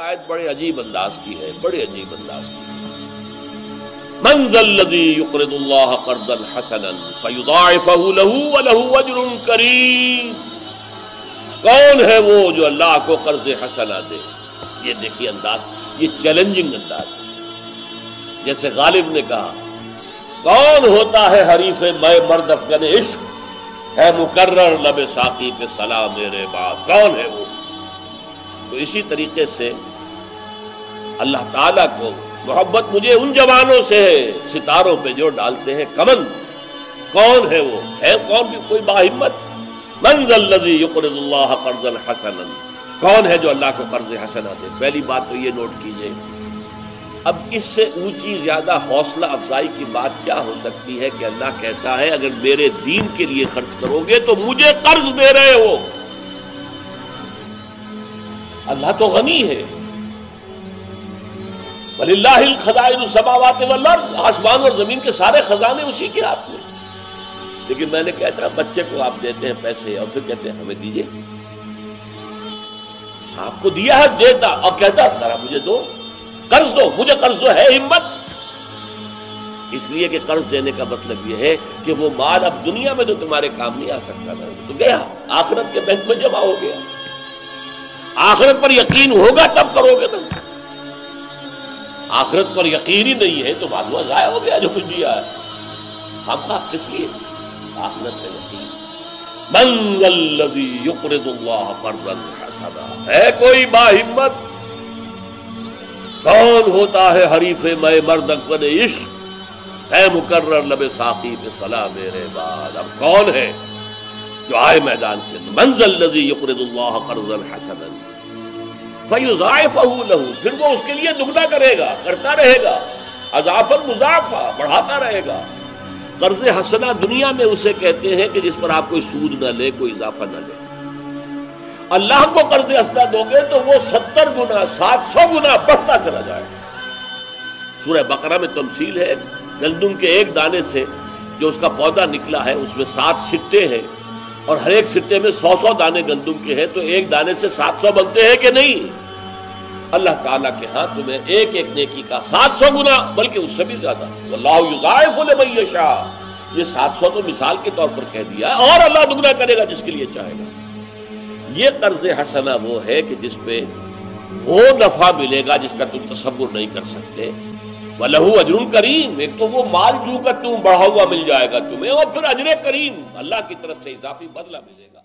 آیت بڑے عجیب انداز کی ہے، بڑے عجیب انداز کی ہے۔ من ذا الذی یقرض اللہ قرضا حسنا فیضاعفہ لہ ولہ اجر کریم، کون ہے وہ جو اللہ کو قرض حسنا دے؟ یہ دیکھیے انداز، یہ چیلنجنگ انداز ہے۔ جیسے غالب نے کہا کون ہوتا ہے حریف میں مرد افغن عشق، ہے مکرر لب ساقی پہ سلام میرے بعد، کون ہے وہ؟ تو اسی طریقے سے اللہ تعالیٰ کو محبت مجھے ان جوانوں سے ہے ستاروں پہ جو ڈالتے ہیں کمند، کون ہے وہ؟ ہے کون بھی کوئی باہمت؟ من ذا الذی یقرض اللہ قرضا حسنا، کون ہے جو اللہ کو قرض حسنا دے؟ پہلی بات تو یہ نوٹ کیجئے۔ اب اس سے اونچی زیادہ حوصلہ افزائی کی بات کیا ہو سکتی ہے کہ اللہ کہتا ہے اگر میرے دین کے لیے خرچ کرو گے تو مجھے قرض دے رہے ہو۔ اللہ تو غنی ہے، وَلِلَّهِ الْخَزَائِنُ السَّمَاوَاتِ وَالْأَرْضِ، آسمان اور زمین کے سارے خزانے اسی کے ہاتھ میں۔ لیکن میں نے کہا تھا بچے کو آپ دیتے ہیں پیسے اور پھر کہتے ہیں ہمیں دیجئے، آپ کو دیا ہے دیتا اور کہتا ذرا مجھے دو، قرض دو، مجھے قرض دو، ہے ہمت؟ اس لیے کہ قرض دینے کا مطلب یہ ہے کہ وہ مال اب دنیا میں تو تمہارے کام نہیں آ سکتا نا، تو گیا آخرت کے بینک میں جمع ہو گیا، آخرت پر یقین ہوگا تب کرو گے نا، آخرت پر یقین ہی نہیں ہے تو معلوم ضائع ہو گیا جو کچھ دیا ہے، ہم خواہ کس لیے؟ آخرت میں یقین۔ من ذا الذی یقرض اللہ قرضا حسنا، ہے کوئی باہمت؟ کون ہوتا ہے حریف میں مرد افغن عشق، ہے مکرر لب ساقی پہ سلام میرے بعد؟ اب کون ہے جو آئے میدان کے اندر؟ من ذا الذی یقرض اللہ قرضا حسنا فیضاعفہ لہ، پھر وہ اس کے لیے دگنا کرے گا، کرتا رہے گا، اضافا مضاعفا، بڑھاتا رہے گا۔ قرض حسنہ دنیا میں اسے کہتے ہیں کہ جس پر آپ کوئی سود نہ لے، کوئی اضافہ نہ لے۔ اللہ کو قرض حسنہ دو گے تو وہ 70 گنا 700 گنا بڑھتا چلا جائے گا۔ سورہ بقرہ میں تمثیل ہے، گندم کے ایک دانے سے جو اس کا پودا نکلا ہے اس میں 7 سٹے ہیں، اور ہر ایک سٹے میں 100 دانے گندم کے ہیں، تو ایک دانے سے 700 بنتے ہیں کہ نہیں؟ اللہ تعالیٰ کے ہاں تمہیں ایک ایک نیکی کا 700 گنا بلکہ اس سے بھی زیادہ، واللہ یضاعف لمن یشاء، یہ 700 تو مثال کے طور پر کہہ دیا ہے، اور اللہ دگنا کرے گا جس کے لیے چاہے گا۔ یہ قرض حسنہ وہ ہے کہ جس پہ وہ نفع ملے گا جس کا تم تصور نہیں کر سکتے، وَلَهُ أَجْرٌ كَرِيمٌ، ایک تو وہ مال جو کا تم بڑھا ہوا مل جائے گا تمہیں، اور پھر اجر کریم، اللہ کی طرف سے اضافی بدلہ ملے گا۔